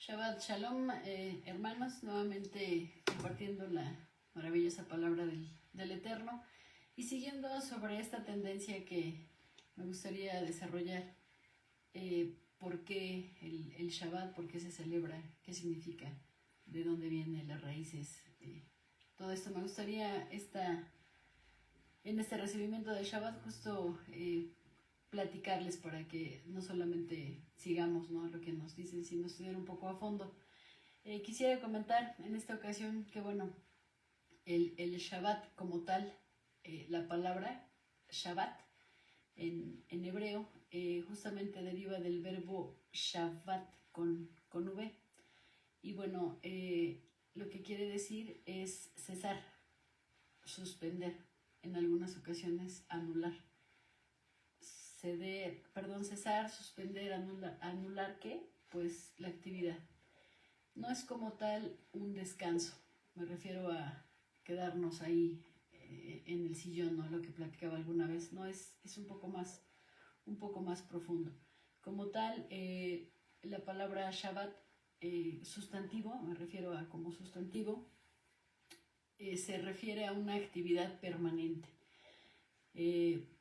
Shabbat Shalom, hermanos, nuevamente compartiendo la maravillosa palabra del Eterno y siguiendo sobre esta tendencia que me gustaría desarrollar. ¿Por qué el Shabbat? ¿Por qué se celebra? ¿Qué significa? ¿De dónde vienen las raíces? Todo esto me gustaría en este recibimiento del Shabbat justo platicarles para que no solamente sigamos, ¿no?, lo que nos dicen, sino estudiar un poco a fondo. Quisiera comentar en esta ocasión que, bueno, el Shabbat como tal, la palabra Shabbat en hebreo justamente deriva del verbo Shabbat con V. Y bueno, lo que quiere decir es cesar, suspender, en algunas ocasiones anular. Cesar, suspender, anular ¿qué? Pues la actividad. No es como tal un descanso, me refiero a quedarnos ahí en el sillón, ¿no? Lo que platicaba alguna vez, no, es un poco más profundo. Como tal, la palabra Shabbat, sustantivo, me refiero a como sustantivo, se refiere a una actividad permanente.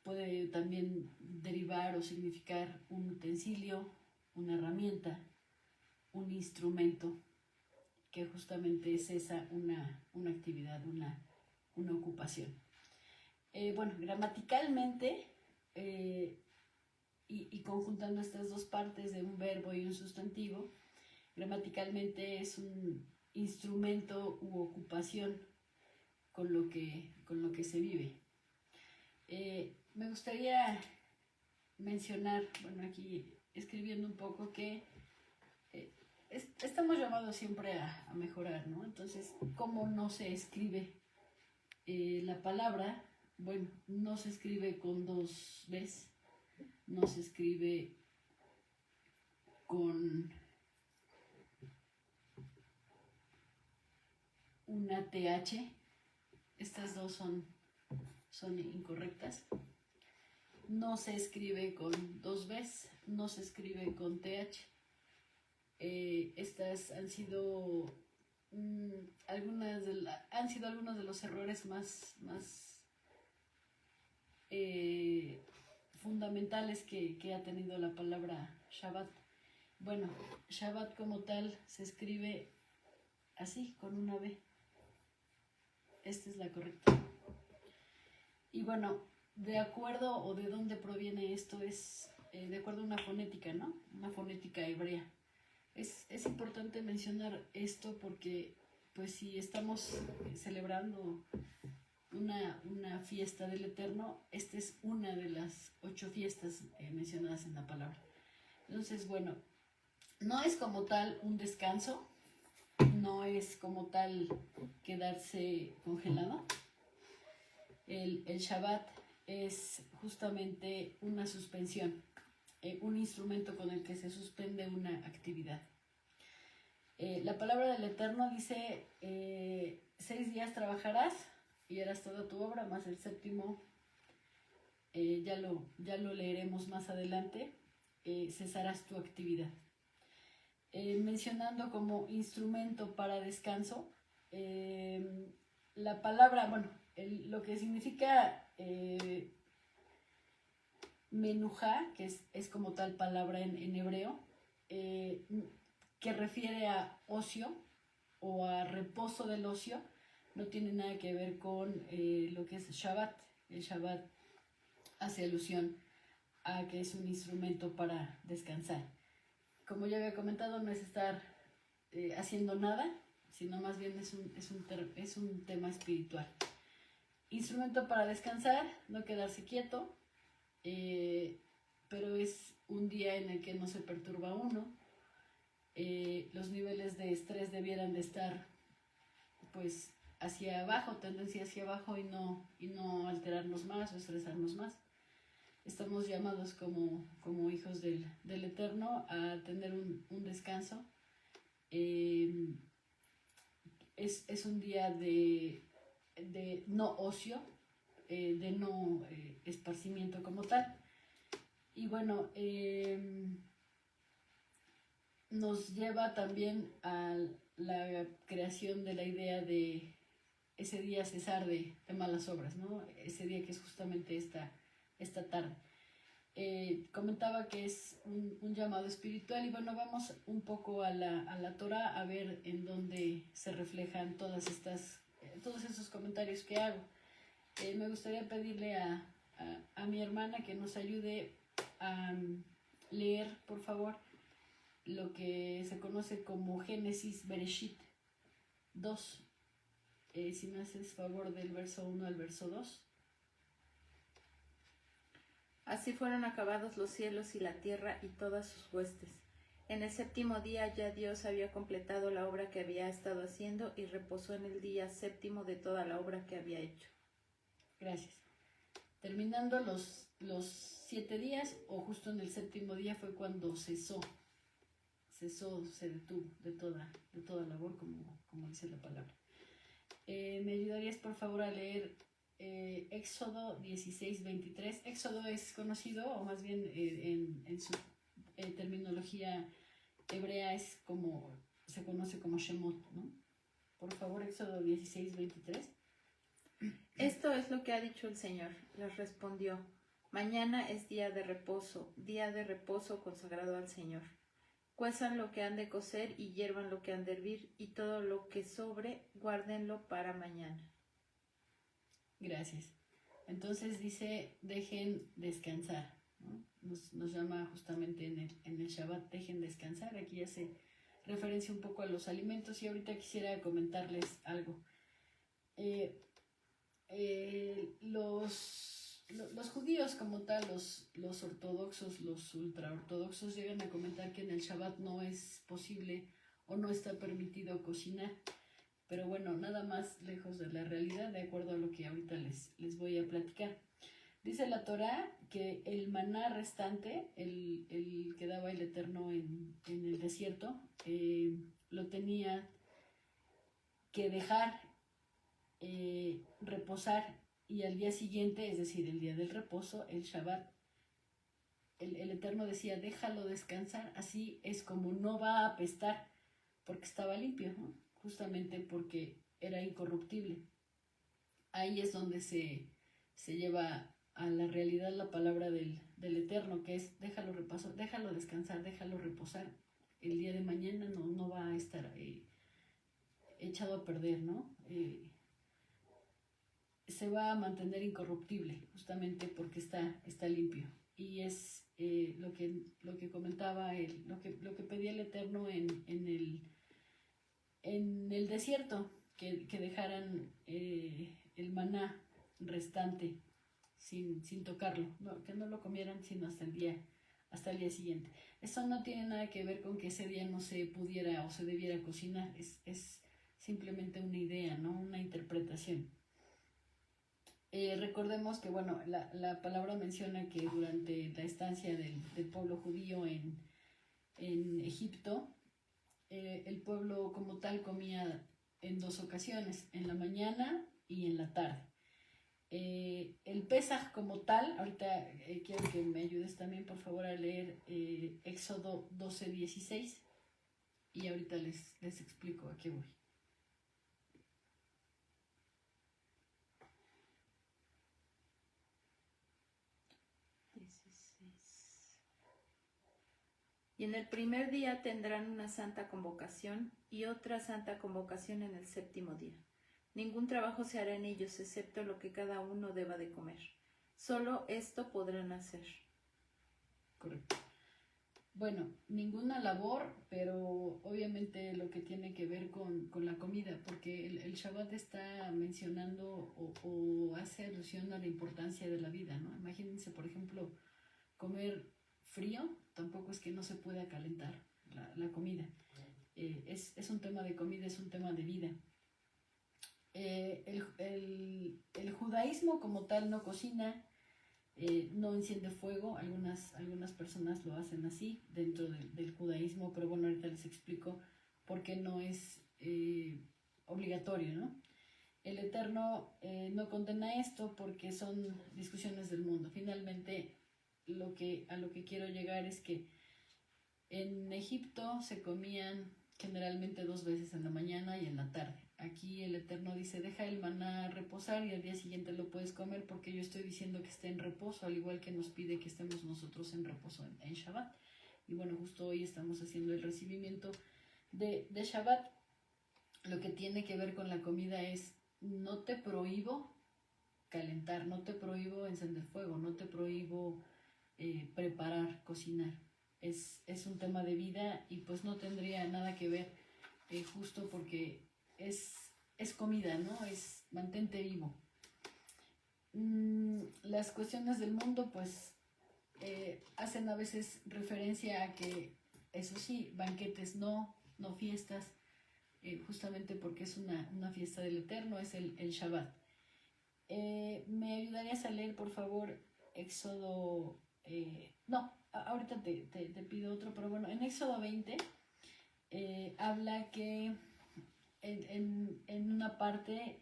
Puede también derivar o significar un utensilio, una herramienta, un instrumento, que justamente es esa una actividad, una ocupación. Bueno, gramaticalmente, y conjuntando estas dos partes de un verbo y un sustantivo, gramaticalmente es un instrumento u ocupación con lo que se vive. Me gustaría mencionar, bueno, aquí escribiendo un poco que estamos llamados siempre a mejorar, ¿no? Entonces, ¿cómo no se escribe la palabra? Bueno, no se escribe con dos Bs, no se escribe con una TH, estas dos son incorrectas. No se escribe con dos Bs, no se escribe con TH. Estas han sido algunos de los errores más fundamentales que ha tenido la palabra Shabbat. Bueno, Shabbat como tal se escribe así, con una B. Esta es la correcta. Y bueno, de acuerdo o de dónde proviene esto es de acuerdo a una fonética, ¿no? Una fonética hebrea. Es importante mencionar esto porque, pues, si estamos celebrando una fiesta del Eterno, esta es una de las 8 fiestas mencionadas en la palabra. Entonces, bueno, no es como tal un descanso, no es como tal quedarse congelado. El Shabbat es justamente una suspensión, un instrumento con el que se suspende una actividad. La palabra del Eterno dice, 6 días trabajarás y harás toda tu obra, más el séptimo, ya lo leeremos más adelante, cesarás tu actividad. Mencionando como instrumento para descanso, la palabra, bueno, lo que significa menujá, que es como tal palabra en hebreo, que refiere a ocio o a reposo del ocio, no tiene nada que ver con lo que es Shabbat. El Shabbat hace alusión a que es un instrumento para descansar. Como ya había comentado, no es estar haciendo nada, sino más bien es un tema espiritual. Instrumento para descansar, no quedarse quieto, pero es un día en el que no se perturba uno. Los niveles de estrés debieran de estar, pues, hacia abajo, tendencia hacia abajo, y no alterarnos más o estresarnos más. Estamos llamados como hijos del Eterno a tener un descanso. Es un día de no ocio, de no esparcimiento como tal. Y bueno, nos lleva también a la creación de la idea de ese día cesar de malas obras, ¿no? Ese día que es justamente esta tarde. Comentaba que es un llamado espiritual y bueno, vamos un poco a la Torah a ver en dónde se reflejan todos esos comentarios que hago. Me gustaría pedirle a mi hermana que nos ayude a leer, por favor, lo que se conoce como Génesis Bereshit 2. Si me haces favor del verso 1 al verso 2. Así fueron acabados los cielos y la tierra y todas sus huestes. En el séptimo día ya Dios había completado la obra que había estado haciendo y reposó en el día séptimo de toda la obra que había hecho. Gracias. Terminando los 7 días, o justo en el séptimo día fue cuando cesó, se detuvo de toda labor, como dice la palabra. ¿Me ayudarías por favor a leer Éxodo 16:23? Éxodo es conocido, o más bien en su terminología hebrea es como se conoce como Shemot, ¿no? Por favor, Éxodo 16:23. Esto es lo que ha dicho el Señor, les respondió. Mañana es día de reposo consagrado al Señor. Cuezan lo que han de cocer y hiervan lo que han de hervir, y todo lo que sobre, guárdenlo para mañana. Gracias. Entonces dice, dejen descansar, ¿no? Nos llama justamente en el Shabbat, dejen descansar. Aquí hace referencia un poco a los alimentos y ahorita quisiera comentarles algo. Los judíos como tal, los ortodoxos, los ultraortodoxos llegan a comentar que en el Shabbat no es posible o no está permitido cocinar. Pero bueno, nada más lejos de la realidad, de acuerdo a lo que ahorita les voy a platicar. Dice la Torá que el maná restante, el que daba el Eterno en el desierto, lo tenía que dejar reposar, y al día siguiente, es decir, el día del reposo, el Shabbat, el Eterno decía, déjalo descansar, así es como no va a apestar, porque estaba limpio, ¿no? Justamente porque era incorruptible. Ahí es donde se lleva a la realidad la palabra del Eterno, que es déjalo descansar, déjalo reposar. El día de mañana no va a estar echado a perder, ¿no? Se va a mantener incorruptible, justamente porque está limpio. Y es lo que comentaba él, lo que pedía el Eterno en el desierto, que dejaran el maná restante sin tocarlo, que no lo comieran sino hasta el día siguiente. Eso no tiene nada que ver con que ese día no se pudiera o se debiera cocinar, es simplemente una idea, ¿no? Una interpretación. Recordemos que, bueno, la palabra menciona que durante la estancia del pueblo judío en Egipto, el pueblo como tal comía en 2 ocasiones, en la mañana y en la tarde. El Pesaj como tal, ahorita quiero que me ayudes también por favor a leer Éxodo 12:16 y ahorita les explico a qué voy. Y en el primer día tendrán una santa convocación y otra santa convocación en el séptimo día. Ningún trabajo se hará en ellos excepto lo que cada uno deba de comer. Solo esto podrán hacer. Correcto. Bueno, ninguna labor, pero obviamente lo que tiene que ver con la comida, porque el Shabbat está mencionando o hace alusión a la importancia de la vida, ¿no? Imagínense, por ejemplo, comer frío, tampoco es que no se pueda calentar la comida. Es un tema de comida, es un tema de vida. El judaísmo como tal no cocina, no enciende fuego. Algunas personas lo hacen así dentro del judaísmo, pero bueno, ahorita les explico por qué no es obligatorio, ¿no? El Eterno no condena esto porque son discusiones del mundo. Finalmente, a lo que quiero llegar es que En Egipto se comían generalmente 2 veces en la mañana y en la tarde. Aquí el Eterno dice, deja el maná reposar y al día siguiente lo puedes comer porque yo estoy diciendo que esté en reposo, al igual que nos pide que estemos nosotros en reposo en Shabbat. Y bueno, justo hoy estamos haciendo el recibimiento de Shabbat. Lo que tiene que ver con la comida es, no te prohíbo calentar, no te prohíbo encender fuego, no te prohíbo preparar, cocinar. Es un tema de vida y pues no tendría nada que ver, justo porque es comida, ¿no? Es mantente vivo. Las cuestiones del mundo pues hacen a veces referencia a que, eso sí, banquetes no fiestas, justamente porque es una fiesta del Eterno, es el Shabbat. ¿Me ayudarías a leer, por favor, Éxodo? No, ahorita te pido otro, pero bueno, en Éxodo 20 habla que en una parte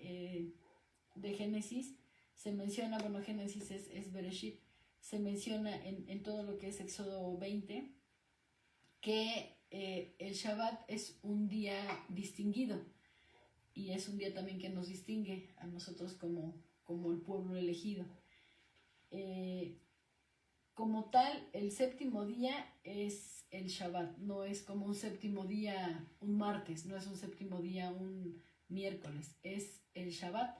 de Génesis se menciona, bueno, Génesis es Bereshit, se menciona en todo lo que es Éxodo 20 que el Shabbat es un día distinguido y es un día también que nos distingue a nosotros como el pueblo elegido. Como tal, el séptimo día es el Shabbat, no es como un séptimo día un martes, no es un séptimo día un miércoles, es el Shabbat,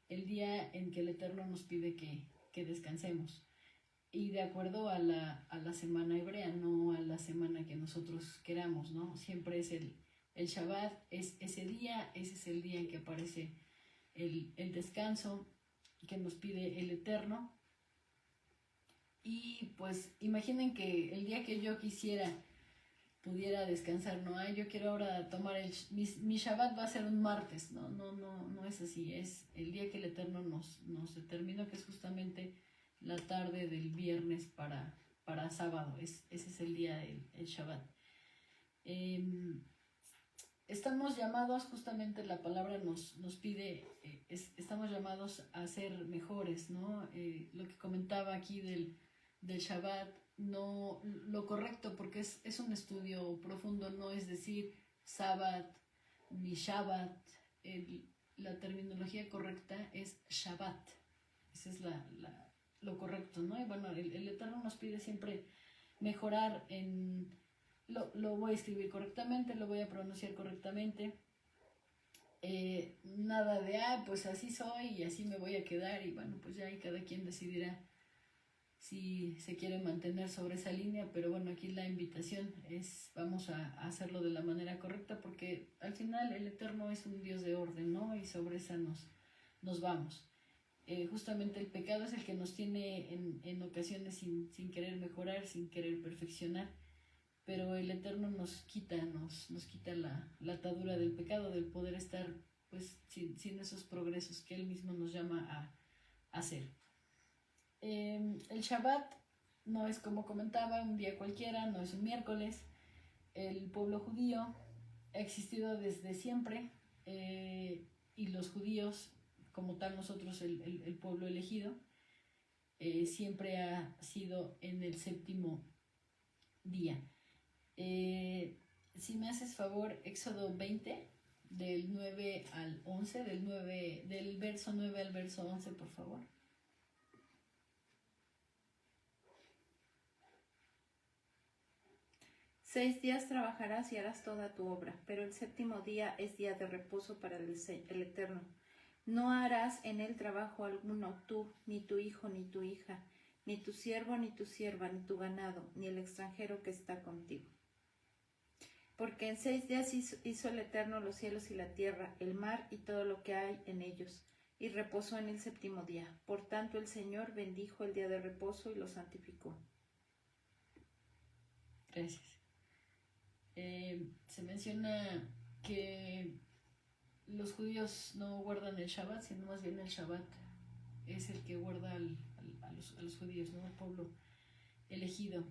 el día en que el Eterno nos pide que descansemos. Y de acuerdo a la semana hebrea, no a la semana que nosotros queramos, ¿no? Siempre es el Shabbat, es ese día, ese es el día en que aparece el descanso que nos pide el Eterno. Y pues imaginen que el día que yo pudiera descansar, ¿no? Yo quiero ahora tomar mi Shabbat va a ser un martes, no es así, es el día que el Eterno nos determinó, que es justamente la tarde del viernes para sábado, ese es el día del Shabbat. Estamos llamados, justamente la palabra nos pide, estamos llamados a ser mejores, ¿no? Lo que comentaba aquí del Shabbat, no lo correcto, porque es un estudio profundo, no es decir Sabbat ni Shabbat, la terminología correcta es Shabbat, ese es lo correcto, ¿no? Y bueno, el Eterno nos pide siempre mejorar lo voy a escribir correctamente, lo voy a pronunciar correctamente, nada de, pues así soy y así me voy a quedar, y bueno, pues ya ahí cada quien decidirá si se quiere mantener sobre esa línea, pero bueno, aquí la invitación es, vamos a hacerlo de la manera correcta, porque al final el Eterno es un Dios de orden, ¿no? Y sobre esa nos vamos. Justamente el pecado es el que nos tiene en ocasiones sin querer mejorar, sin querer perfeccionar, pero el Eterno nos quita la atadura del pecado, del poder estar pues sin esos progresos que Él mismo nos llama a hacer. El Shabbat no es, como comentaba, un día cualquiera, no es un miércoles. El pueblo judío ha existido desde siempre, y los judíos, como tal nosotros el pueblo elegido, siempre ha sido en el séptimo día. Si me haces favor, Éxodo 20, del 9 al 11, del verso 9 al verso 11, por favor. Seis días trabajarás y harás toda tu obra, pero el séptimo día es día de reposo para el Eterno. No harás en él trabajo alguno, tú, ni tu hijo, ni tu hija, ni tu siervo, ni tu sierva, ni tu ganado, ni el extranjero que está contigo. Porque en 6 días hizo el Eterno los cielos y la tierra, el mar y todo lo que hay en ellos, y reposó en el séptimo día. Por tanto el Señor bendijo el día de reposo y lo santificó. Gracias. Se menciona que los judíos no guardan el Shabbat, sino más bien el Shabbat es el que guarda a los judíos, ¿no? El pueblo elegido.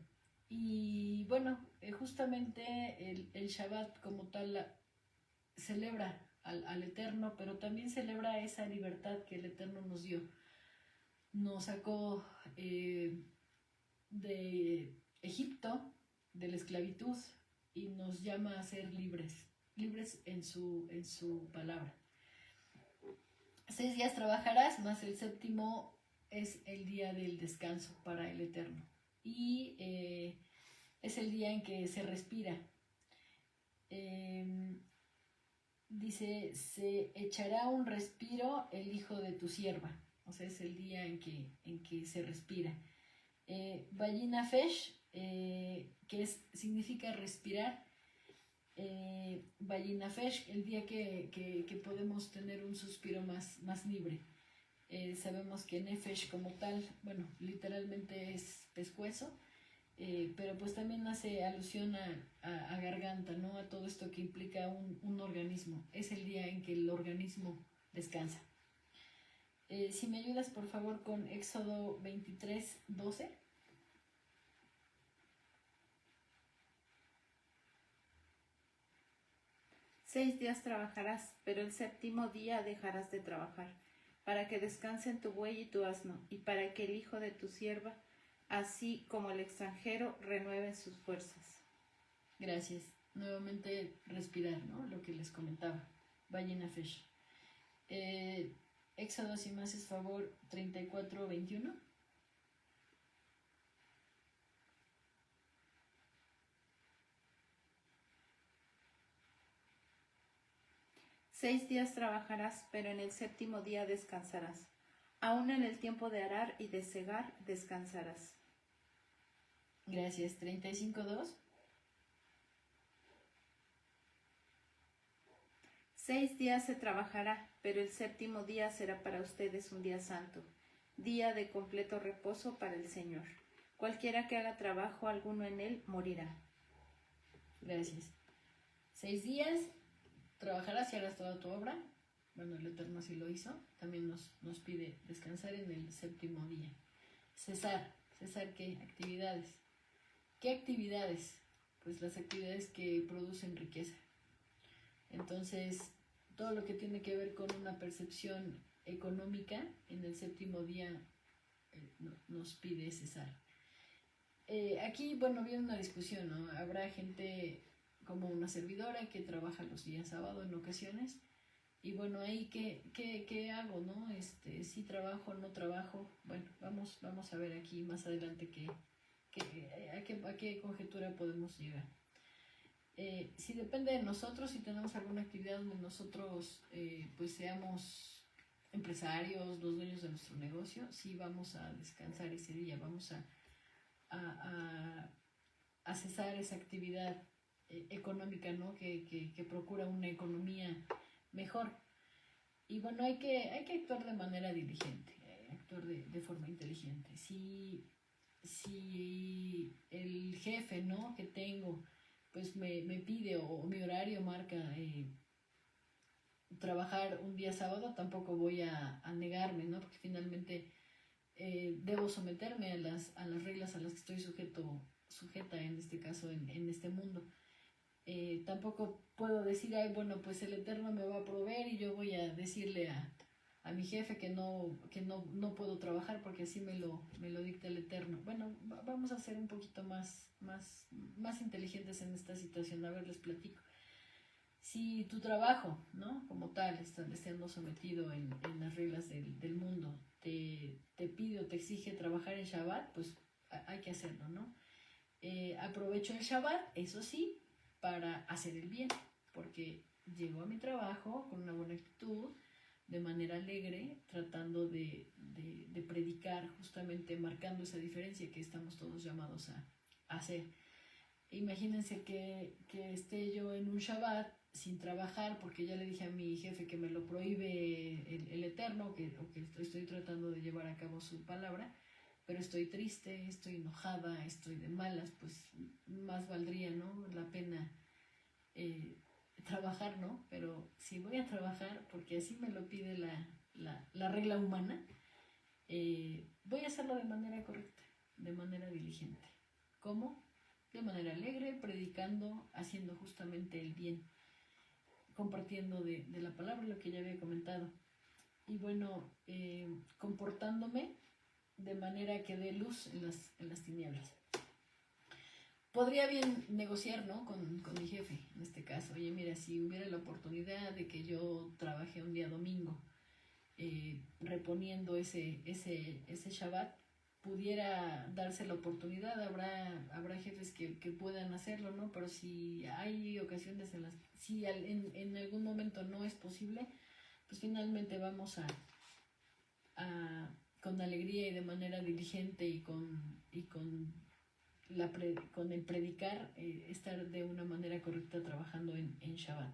Y bueno, justamente el Shabbat como tal celebra al Eterno, pero también celebra esa libertad que el Eterno nos dio. Nos sacó de Egipto de la esclavitud y nos llama a ser libres, libres en su palabra. 6 días trabajarás, más el séptimo es el día del descanso para el Eterno. Y es el día en que se respira. Dice, se echará un respiro el hijo de tu sierva. O sea, es el día en que se respira. Vayinafesh, significa respirar. Vayinafesh, el día que podemos tener un suspiro más libre. Sabemos que Nefesh como tal, bueno, literalmente es pescuezo, pero pues también hace alusión a garganta, ¿no? A todo esto que implica un organismo. Es el día en que el organismo descansa. Si me ayudas por favor con Éxodo 23:12. Seis días trabajarás, pero el séptimo día dejarás de trabajar, para que descansen tu buey y tu asno, y para que el hijo de tu sierva, así como el extranjero, renueven sus fuerzas. Gracias. Nuevamente respirar, ¿no? Lo que les comentaba. Vayinafesh. Éxodo, si me haces favor, 34:21. Seis días trabajarás, pero en el séptimo día descansarás. Aún en el tiempo de arar y de segar descansarás. Gracias. 35:2. 6 días se trabajará, pero el séptimo día será para ustedes un día santo, día de completo reposo para el Señor. Cualquiera que haga trabajo alguno en él morirá. Gracias. 6 días trabajarás y harás toda tu obra. Bueno, el Eterno así lo hizo. También nos pide descansar en el séptimo día. Cesar. ¿Cesar qué? Actividades. ¿Qué actividades? Pues las actividades que producen riqueza. Entonces, todo lo que tiene que ver con una percepción económica, en el séptimo día nos pide cesar. Aquí, bueno, viene una discusión, ¿no? Habrá gente como una servidora que trabaja los días sábado en ocasiones. Y bueno, ahí, ¿qué hago, no? Si trabajo, no trabajo. Bueno, vamos a ver aquí más adelante a qué conjetura podemos llegar. Si depende de nosotros, si tenemos alguna actividad donde nosotros pues seamos empresarios, los dueños de nuestro negocio, sí vamos a descansar ese día, vamos a cesar esa actividad económica, ¿no? que procura una economía mejor. Y bueno, hay que actuar de manera diligente, actuar de forma inteligente. Si el jefe, ¿no? que tengo pues me pide o mi horario marca trabajar un día sábado, tampoco voy a negarme, ¿no? Porque finalmente debo someterme a las reglas a las que estoy sujeta en este caso, en este mundo. Tampoco puedo decir, ay, bueno, pues el Eterno me va a proveer y yo voy a decirle a mi jefe que no puedo trabajar porque así me lo dicta el Eterno. Bueno, vamos a ser un poquito más inteligentes en esta situación. A ver, les platico. Si tu trabajo, ¿no? Como tal, estando sometido en las reglas del mundo, te pide o te exige trabajar en Shabbat, pues hay que hacerlo, ¿no? Aprovecho el Shabbat, eso sí, para hacer el bien, porque llego a mi trabajo con una buena actitud, de manera alegre, tratando de predicar, justamente marcando esa diferencia que estamos todos llamados a hacer. Imagínense que esté yo en un Shabbat sin trabajar porque ya le dije a mi jefe que me lo prohíbe el Eterno, o que estoy tratando de llevar a cabo su palabra, pero estoy triste, estoy enojada, estoy de malas, pues más valdría, ¿no? La pena trabajar, ¿no? Pero si voy a trabajar, porque así me lo pide la regla humana, voy a hacerlo de manera correcta, de manera diligente. ¿Cómo? De manera alegre, predicando, haciendo justamente el bien, compartiendo de la palabra, lo que ya había comentado. Y bueno, comportándome de manera que dé luz en las tinieblas. podría bien negociar, ¿no? Con mi jefe, en este caso. Oye, mira, si hubiera la oportunidad de que yo trabaje un día domingo, reponiendo ese Shabbat, pudiera darse la oportunidad, habrá jefes que puedan hacerlo, ¿no? Pero si hay ocasiones en las si en algún momento no es posible, pues finalmente vamos con alegría y de manera diligente con el predicar, estar de una manera correcta trabajando en Shabbat.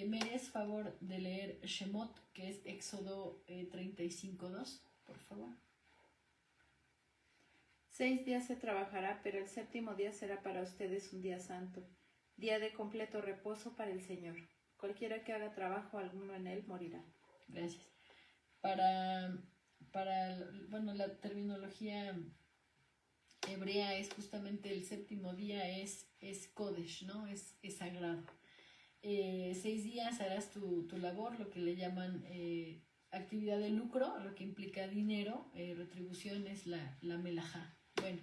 ¿Me harías favor de leer Shemot, que es Éxodo 35:2, por favor? 6 días se trabajará, pero el séptimo día será para ustedes un día santo, día de completo reposo para el Señor. Cualquiera que haga trabajo alguno en él morirá. Gracias. Para bueno, la terminología hebrea es justamente el séptimo día, es Kodesh, ¿no? Es sagrado. 6 días harás tu labor, lo que le llaman actividad de lucro, lo que implica dinero, retribución es la melajá. Bueno,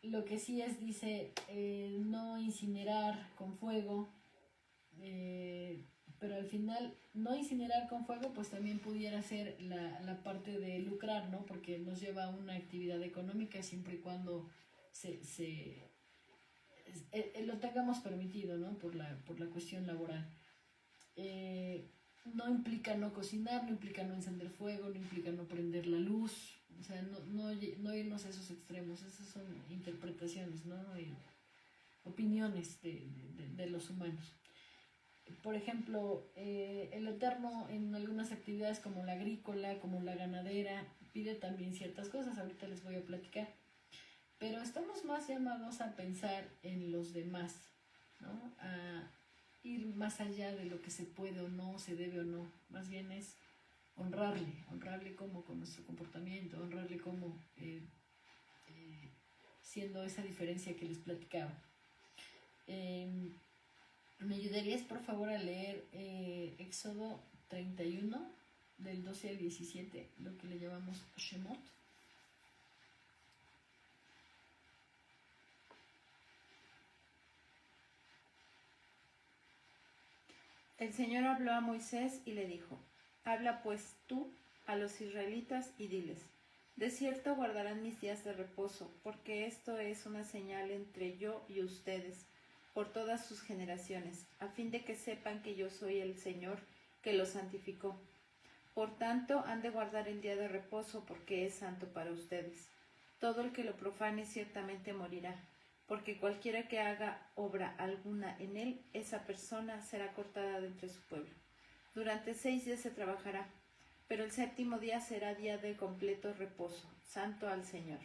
lo que sí dice, no incinerar con fuego, pero al final no incinerar con fuego pues también pudiera ser la parte de lucrar, ¿no? Porque nos lleva a una actividad económica siempre y cuando lo tengamos permitido, ¿no? Por la cuestión laboral. No implica no cocinar, no implica no encender fuego, no implica no prender la luz, o sea, no irnos a esos extremos, esas son interpretaciones, ¿no? Opiniones de los humanos. Por ejemplo, el Eterno en algunas actividades como la agrícola, como la ganadera, pide también ciertas cosas, ahorita les voy a platicar, pero estamos más llamados a pensar en los demás, ¿no? A ir más allá de lo que se puede o no, se debe o no, más bien es honrarle como con nuestro comportamiento, honrarle como siendo esa diferencia que les platicaba. ¿Me ayudarías por favor a leer Éxodo 31 del 12 al 17, lo que le llamamos Shemot? El Señor habló a Moisés y le dijo: Habla pues tú a los israelitas y diles: de cierto guardarán mis días de reposo, porque esto es una señal entre yo y ustedes por todas sus generaciones, a fin de que sepan que yo soy el Señor que los santificó. Por tanto, han de guardar el día de reposo, porque es santo para ustedes. Todo el que lo profane ciertamente morirá, porque cualquiera que haga obra alguna en él, esa persona será cortada de entre su pueblo. Durante 6 días se trabajará, pero el séptimo día será día de completo reposo, santo al Señor.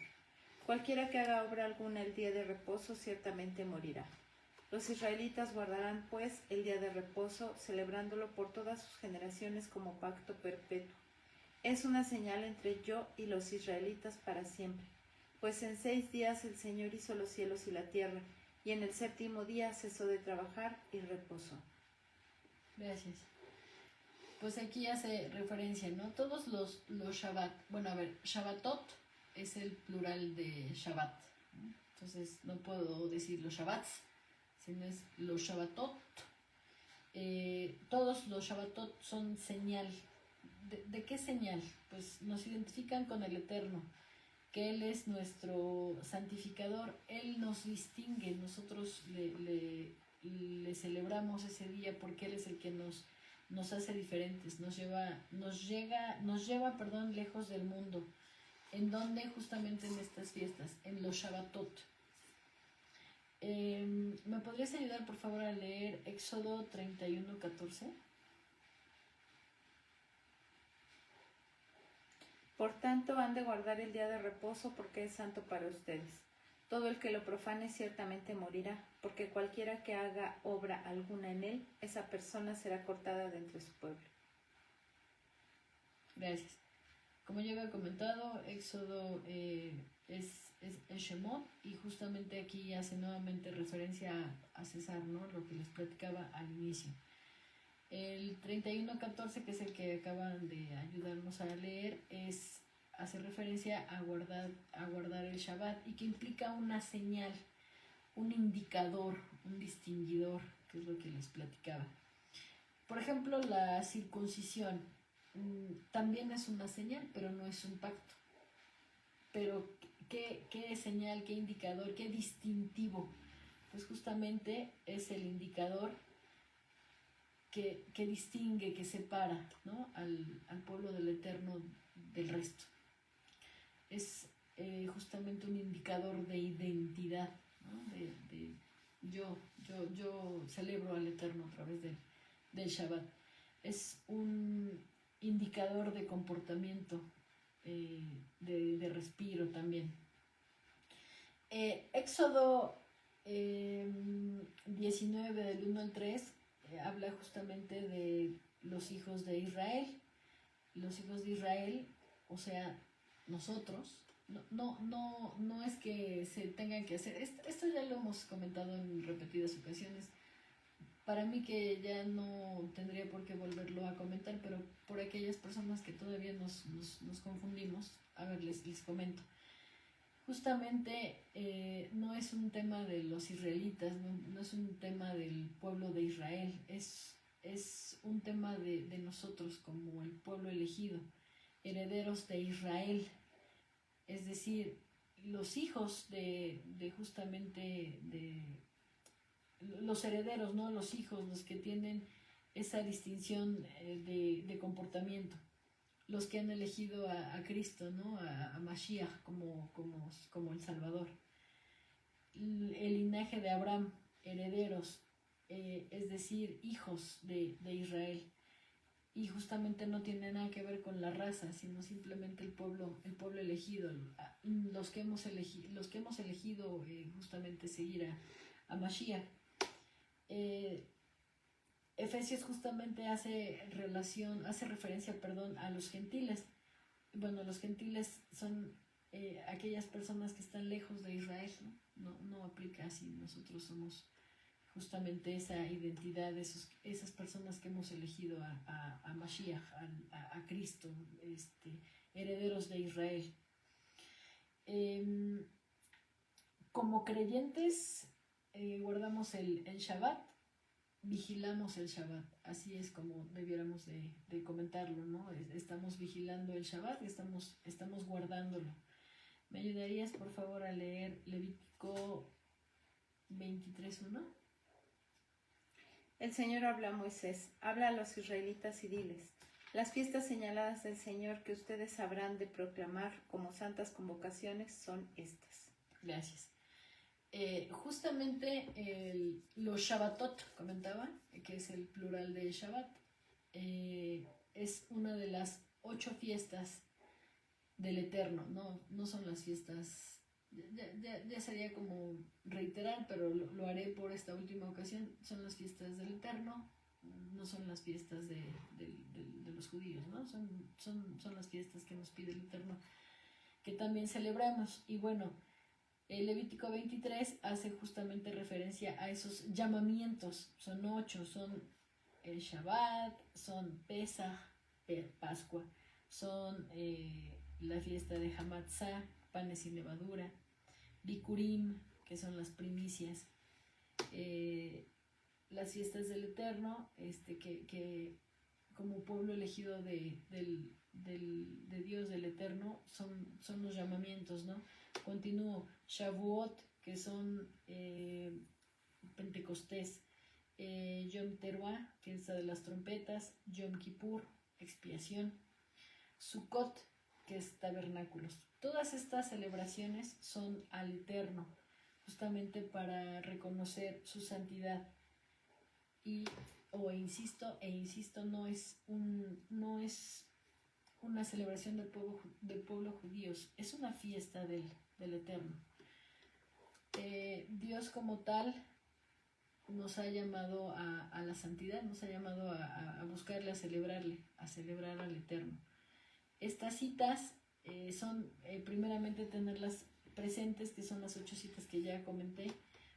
Cualquiera que haga obra alguna el día de reposo ciertamente morirá. Los israelitas guardarán, pues, el día de reposo, celebrándolo por todas sus generaciones como pacto perpetuo. Es una señal entre yo y los israelitas para siempre. Pues en 6 días el Señor hizo los cielos y la tierra, y en el séptimo día cesó de trabajar y reposó. Gracias. Pues aquí hace referencia, ¿no? Todos los Shabbat, bueno, a ver, Shabbatot es el plural de Shabbat, ¿no? Entonces no puedo decir los Shabbats, sino es los Shabbatot. Todos los Shabbatot son señal. ¿De qué señal? Pues nos identifican con el Eterno, que Él es nuestro santificador, Él nos distingue, nosotros le celebramos ese día porque Él es el que nos hace diferentes, nos lleva lejos del mundo. ¿En dónde? Justamente en estas fiestas, en los Shabbatot. ¿Me podrías ayudar por favor a leer Éxodo 31:14? Por tanto, han de guardar el día de reposo, porque es santo para ustedes. Todo el que lo profane ciertamente morirá, porque cualquiera que haga obra alguna en él, esa persona será cortada de entre su pueblo. Gracias. Como ya había comentado, Éxodo es Shemot, y justamente aquí hace nuevamente referencia a César, ¿no? Lo que les platicaba al inicio. El 31:14, que es el que acaban de ayudarnos a leer, es hace referencia a guardar el Shabbat y que implica una señal, un indicador, un distinguidor, que es lo que les platicaba. Por ejemplo, la circuncisión también es una señal, pero no es un pacto. Pero, ¿qué señal, qué indicador, qué distintivo? Pues justamente es el indicador que distingue, que separa, ¿no?, al pueblo del Eterno del resto. Es justamente un indicador de identidad, ¿no? Yo celebro al Eterno a través del Shabbat. Es un indicador de comportamiento, de respiro también. Éxodo 19 del 1 al 3 habla justamente de los hijos de Israel. Los hijos de Israel, o sea, nosotros, no es que se tengan que hacer, esto ya lo hemos comentado en repetidas ocasiones, para mí que ya no tendría por qué volverlo a comentar, pero por aquellas personas que todavía nos confundimos, a ver, les comento. Justamente no es un tema de los israelitas, no es un tema del pueblo de Israel, es un tema de nosotros como el pueblo elegido, herederos de Israel, es decir, los hijos de justamente de los herederos, ¿no? Los hijos, los que tienen esa distinción de comportamiento, los que han elegido a Cristo, ¿no? A Mashiach como el Salvador. El linaje de Abraham, herederos, es decir, hijos de Israel. Y justamente no tiene nada que ver con la raza, sino simplemente el pueblo elegido, los que hemos elegido justamente seguir a Mashiach. Efesios justamente hace referencia, a los gentiles. Bueno, los gentiles son aquellas personas que están lejos de Israel, ¿no? No aplica así. Nosotros somos justamente esa identidad, esas personas que hemos elegido a Mashiach, a Cristo, herederos de Israel. Como creyentes, guardamos el Shabbat, vigilamos el Shabbat, así es como debiéramos de comentarlo, ¿no? Estamos vigilando el Shabbat, estamos guardándolo. ¿Me ayudarías, por favor, a leer Levítico 23:1? El Señor habla a Moisés, habla a los israelitas y diles: las fiestas señaladas del Señor que ustedes habrán de proclamar como santas convocaciones son estas. Gracias. Justamente los Shabbatot, comentaba, que es el plural de Shabbat, es una de las 8 fiestas del Eterno, no son las fiestas, ya sería como reiterar, pero lo haré por esta última ocasión. Son las fiestas del Eterno, no son las fiestas de los judíos, ¿no? Son las fiestas que nos pide el Eterno, que también celebramos. Y bueno, el Levítico 23 hace justamente referencia a esos llamamientos. Son 8, son el Shabbat, son Pesach, Pascua, son la fiesta de Hamatzah, panes sin levadura, Bikurim, que son las primicias, las fiestas del Eterno, que como pueblo elegido de Dios, del Eterno, son los llamamientos, ¿no? Continúo, Shavuot, que son Pentecostés, Yom Teruah, fiesta de las trompetas, Yom Kippur, expiación, Sukkot, que es tabernáculos. Todas estas celebraciones son al Eterno, justamente para reconocer su santidad. Insisto, no es una celebración del pueblo judío, es una fiesta del Eterno. Dios como tal nos ha llamado a la santidad, nos ha llamado a buscarle, a celebrar al Eterno. Estas citas son primeramente tenerlas presentes, que son las 8 citas que ya comenté,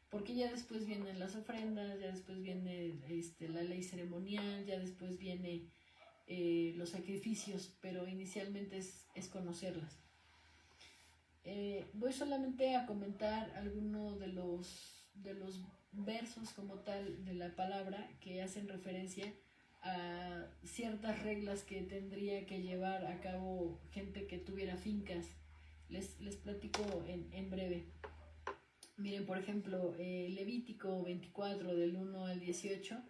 porque ya después vienen las ofrendas, ya después viene la ley ceremonial, ya después viene los sacrificios, pero inicialmente es conocerlas. Voy solamente a comentar algunos de los versos como tal de la palabra que hacen referencia a ciertas reglas que tendría que llevar a cabo gente que tuviera fincas. Les platico en breve. Miren, por ejemplo, Levítico 24 del 1 al 18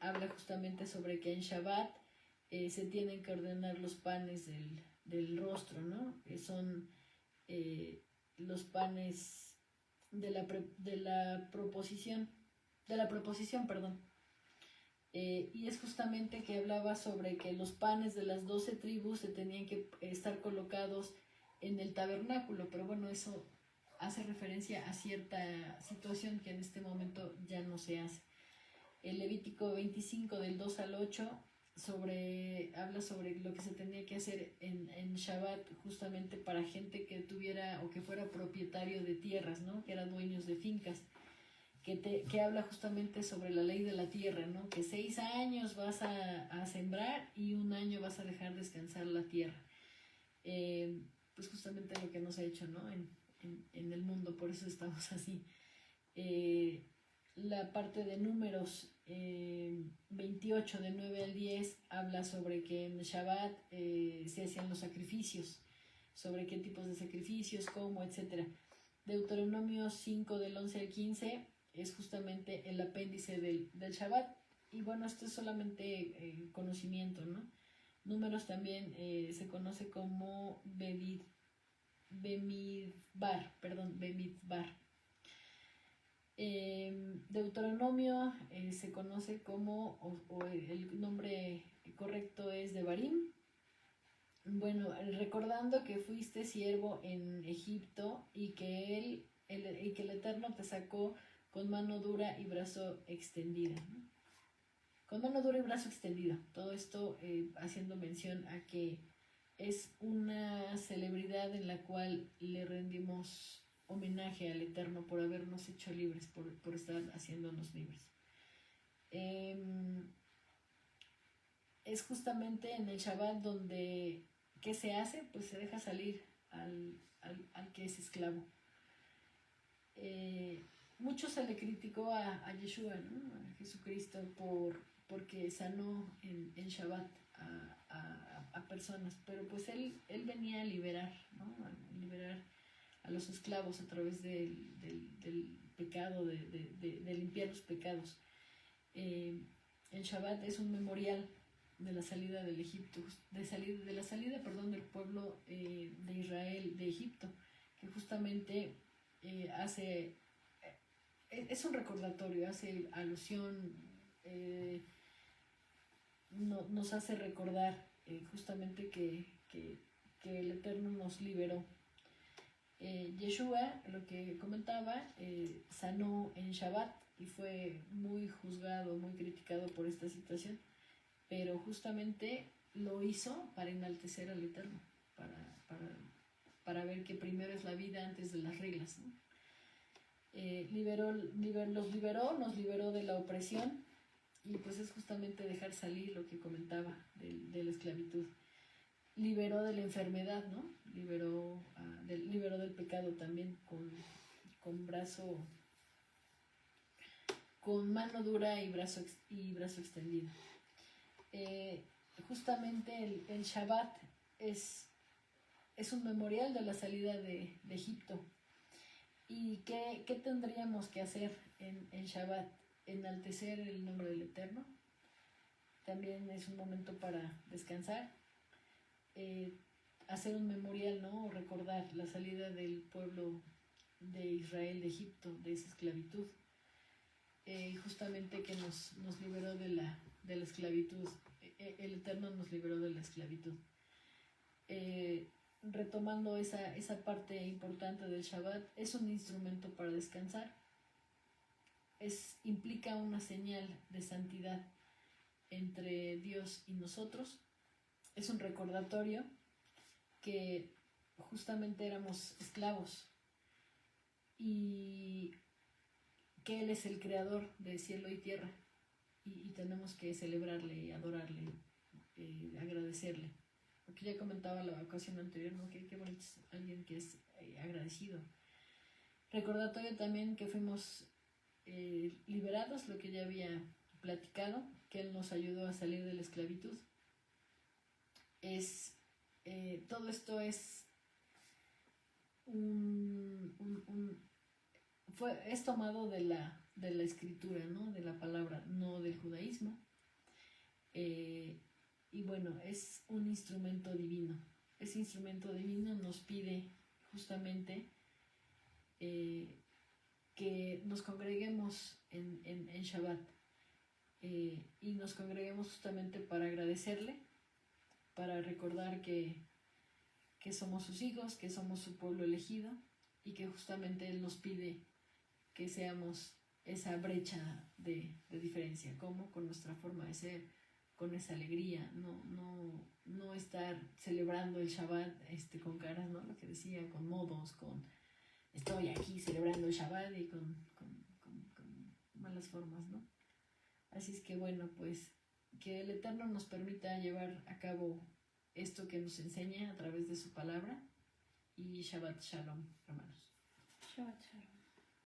habla justamente sobre que en Shabbat se tienen que ordenar los panes del rostro, ¿no? Que son los panes de la proposición, perdón. Y es justamente que hablaba sobre que los panes de las 12 tribus se tenían que estar colocados en el tabernáculo, pero bueno, eso hace referencia a cierta situación que en este momento ya no se hace. El Levítico 25 del 2 al 8 habla sobre lo que se tenía que hacer en Shabbat justamente para gente que tuviera o que fuera propietario de tierras, ¿no? Que eran dueños de fincas, que habla justamente sobre la ley de la tierra, ¿no? Que 6 años vas a sembrar y 1 año vas a dejar descansar la tierra. Pues justamente lo que nos ha hecho, ¿no? En el mundo, por eso estamos así. La parte de Números 28 de 9 al 10 habla sobre que en Shabbat se hacían los sacrificios, sobre qué tipos de sacrificios, cómo, etc. Deuteronomio 5 del 11 al 15 es justamente el apéndice del Shabbat. Y bueno, esto es solamente conocimiento, ¿no? Números también se conoce como Bemidbar. Deuteronomio se conoce como, o el nombre correcto es Devarim. Bueno, recordando que fuiste siervo en Egipto y que el Eterno te sacó con mano dura y brazo extendida, ¿no? Con mano dura y brazo extendido. Todo esto haciendo mención a que es una celebridad en la cual le rendimos homenaje al Eterno por habernos hecho libres, por estar haciéndonos libres. Es justamente en el Shabbat donde, ¿qué se hace? Pues se deja salir al que es esclavo. Mucho se le criticó a Yeshua, ¿no? A Jesucristo, porque sanó en Shabbat a personas, pero pues él venía a liberar, ¿no? A liberar a los esclavos a través del pecado, de limpiar los pecados. El Shabbat es un memorial de la salida del Egipto, de la salida del pueblo de Israel de Egipto, que justamente es un recordatorio, hace alusión, nos hace recordar justamente que el Eterno nos liberó. Yeshua, lo que comentaba, sanó en Shabbat y fue muy juzgado, muy criticado por esta situación, pero justamente lo hizo para enaltecer al Eterno, para ver que primero es la vida antes de las reglas, ¿no? Nos liberó de la opresión, y pues es justamente dejar salir lo que comentaba de la esclavitud. Liberó de la enfermedad, ¿no? Liberó del pecado también con mano dura y brazo extendido. Justamente el Shabbat es un memorial de la salida de Egipto. ¿Y qué tendríamos que hacer en Shabbat? Enaltecer el nombre del Eterno. También es un momento para descansar. Hacer un memorial, ¿no? Recordar la salida del pueblo de Israel de Egipto, de esa esclavitud. Justamente que nos liberó de la esclavitud. El Eterno nos liberó de la esclavitud. Retomando esa parte importante del Shabbat, es un instrumento para descansar. Implica una señal de santidad entre Dios y nosotros. Es un recordatorio que justamente éramos esclavos y que Él es el creador de cielo y tierra, y tenemos que celebrarle y adorarle agradecerle. Porque ya comentaba la ocasión anterior, ¿no? Qué bonito es alguien que es agradecido. Recordatorio también que fuimos liberados, lo que ya había platicado, que Él nos ayudó a salir de la esclavitud. Todo esto es es tomado de la escritura, ¿no? De la palabra, no del judaísmo. Y bueno, es un instrumento divino. Ese instrumento divino nos pide justamente que nos congreguemos en Shabbat y nos congreguemos justamente para agradecerle, para recordar que somos sus hijos, que somos su pueblo elegido y que justamente Él nos pide que seamos esa brecha de diferencia, como con nuestra forma de ser, con esa alegría, no estar celebrando el Shabbat con caras, ¿no? Lo que decía, con modos, con estoy aquí celebrando el Shabbat y con malas formas, ¿no? Así es que bueno, pues que el Eterno nos permita llevar a cabo esto que nos enseña a través de su palabra y Shabbat Shalom, hermanos. Shabbat Shalom.